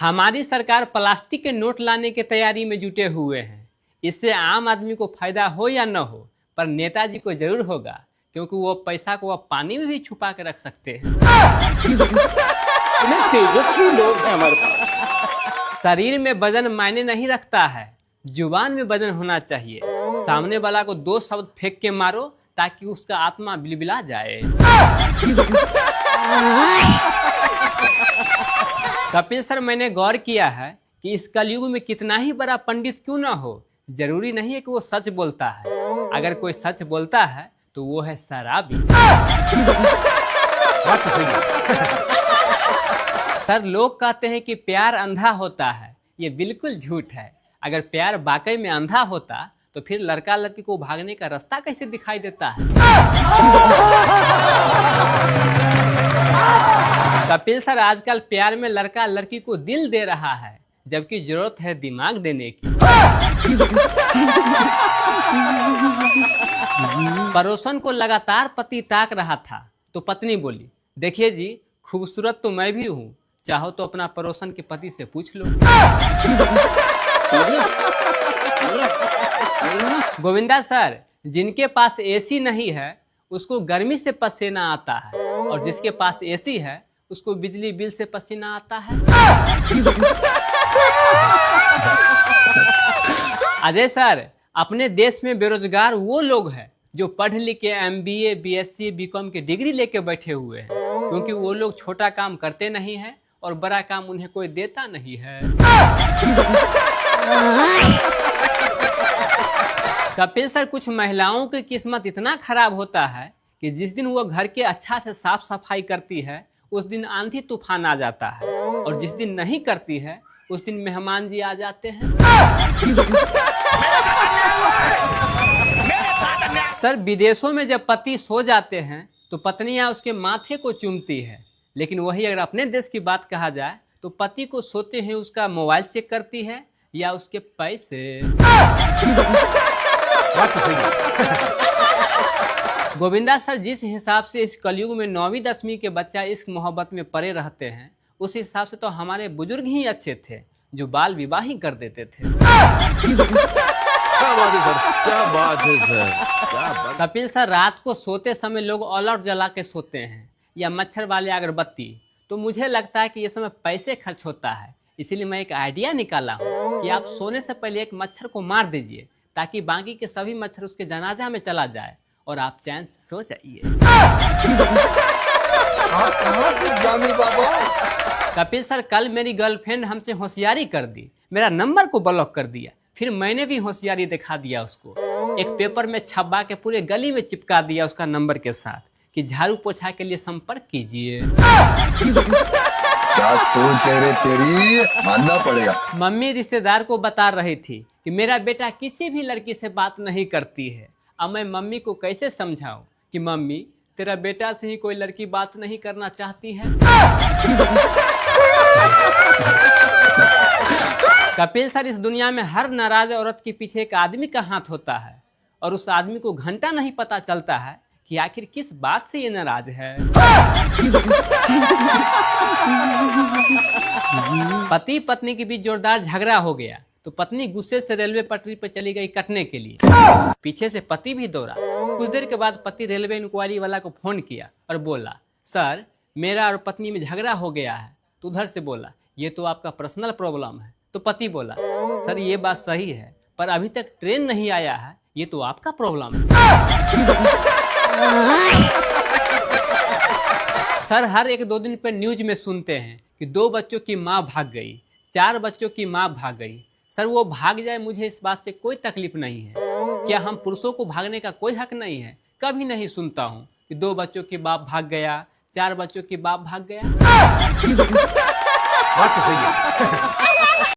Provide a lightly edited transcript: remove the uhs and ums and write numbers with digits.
हमारी सरकार प्लास्टिक के नोट लाने की तैयारी में जुटे हुए हैं। इससे आम आदमी को फायदा हो या न हो, पर नेताजी को जरूर होगा, क्योंकि वो पैसा को अब पानी में भी छुपा के रख सकते हैं। तेजस्वी लोग हैं हमारे पास। शरीर में वजन मायने नहीं रखता है, जुबान में वजन होना चाहिए। सामने वाला को 2 शब्द फेंक के मारो ताकि उसका आत्मा बिलबिला जाए। कपिल सर, मैंने गौर किया है कि इस कलयुग में कितना ही बड़ा पंडित क्यों ना हो, जरूरी नहीं है कि वो सच बोलता है। अगर कोई सच बोलता है तो वो है शराबी। सर, लोग कहते हैं कि प्यार अंधा होता है, ये बिल्कुल झूठ है। अगर प्यार वाकई में अंधा होता तो फिर लड़का लड़की को भागने का रास्ता कैसे दिखाई देता है? कपिल सर, आजकल प्यार में लड़का लड़की को दिल दे रहा है, जबकि जरूरत है दिमाग देने की। पड़ोसन को लगातार पति ताक रहा था तो पत्नी बोली, देखिए जी, खूबसूरत तो मैं भी हूँ, चाहो तो अपना पड़ोसन के पति से पूछ लो। गोविंदा सर, जिनके पास एसी नहीं है उसको गर्मी से पसीना आता है, और जिसके पास एसी है उसको बिजली बिल से पसीना आता है। अजय सर, अपने देश में बेरोजगार वो लोग हैं जो पढ़ लिख के MBA, BSc, BCom के डिग्री लेके बैठे हुए हैं, क्योंकि वो लोग छोटा काम करते नहीं है और बड़ा काम उन्हें कोई देता नहीं है। कपिल सर, कुछ महिलाओं की किस्मत इतना खराब होता है कि जिस दिन वो घर के अच्छा से साफ सफाई करती है उस दिन आंधी तूफान आ जाता है, और जिस दिन नहीं करती है उस दिन मेहमान जी आ जाते हैं। सर, विदेशों में जब पति सो जाते हैं तो पत्नियां उसके माथे को चूमती है, लेकिन वही अगर अपने देश की बात कहा जाए तो पति को सोते हैं उसका मोबाइल चेक करती है या उसके पैसे। गोविंदा सर, जिस हिसाब से इस कलयुग में 9वीं 10वीं के बच्चा इश्क मोहब्बत में पड़े रहते हैं, उस हिसाब से तो हमारे बुजुर्ग ही अच्छे थे जो बाल विवाह ही कर देते थे। क्या बात है सर, क्या बात है सर, क्या बात। कपिल सर, रात को सोते समय लोग ऑल आउट जला के सोते हैं या मच्छर वाले अगरबत्ती, तो मुझे लगता है कि ये समय पैसे खर्च होता है। इसीलिए मैं एक आइडिया निकाला हूँ कि आप सोने से पहले एक मच्छर को मार दीजिए, ताकि बाकी के सभी मच्छर उसके जनाजा में चला जाए और आप चैन से सो जाइए। कपिल सर, कल मेरी गर्लफ्रेंड हमसे होशियारी कर दी, मेरा नंबर को ब्लॉक कर दिया। फिर मैंने भी होशियारी दिखा दिया उसको, एक पेपर में छपा के पूरे गली में चिपका दिया उसका नंबर के साथ कि झाड़ू पोछा के लिए संपर्क कीजिए। क्या सोच है रे तेरी, मानना पड़ेगा। मम्मी रिश्तेदार को बता रही थी कि मेरा बेटा किसी भी लड़की से बात नहीं करती है। अब मैं मम्मी को कैसे समझाऊं कि मम्मी, तेरा बेटा से ही कोई लड़की बात नहीं करना चाहती है। कपिल सर, इस दुनिया में हर नाराज औरत के पीछे एक आदमी का हाथ होता है, और उस आदमी को घंटा नहीं पता चलता है कि आखिर किस बात से ये नाराज है। पति पत्नी के बीच जोरदार झगड़ा हो गया तो पत्नी गुस्से से रेलवे पटरी पर चली गई कटने के लिए। पीछे से पति भी दौड़ा। कुछ देर के बाद पति रेलवे इंक्वायरी वाला को फोन किया और बोला, सर, मेरा और पत्नी में झगड़ा हो गया है। तो उधर से बोला, ये तो आपका पर्सनल प्रॉब्लम है। तो पति बोला, सर, ये बात सही है, पर अभी तक ट्रेन नहीं आया है, ये तो आपका प्रॉब्लम है। सर, हर 1-2 दिन पर न्यूज में सुनते हैं कि 2 बच्चों की माँ भाग गई, 4 बच्चों की माँ भाग गई। सर, वो भाग जाए, मुझे इस बात से कोई तकलीफ नहीं है। क्या हम पुरुषों को भागने का कोई हक नहीं है? कभी नहीं सुनता हूँ कि 2 बच्चों की बाप भाग गया, 4 बच्चों की बाप भाग गया। बात तो सही है।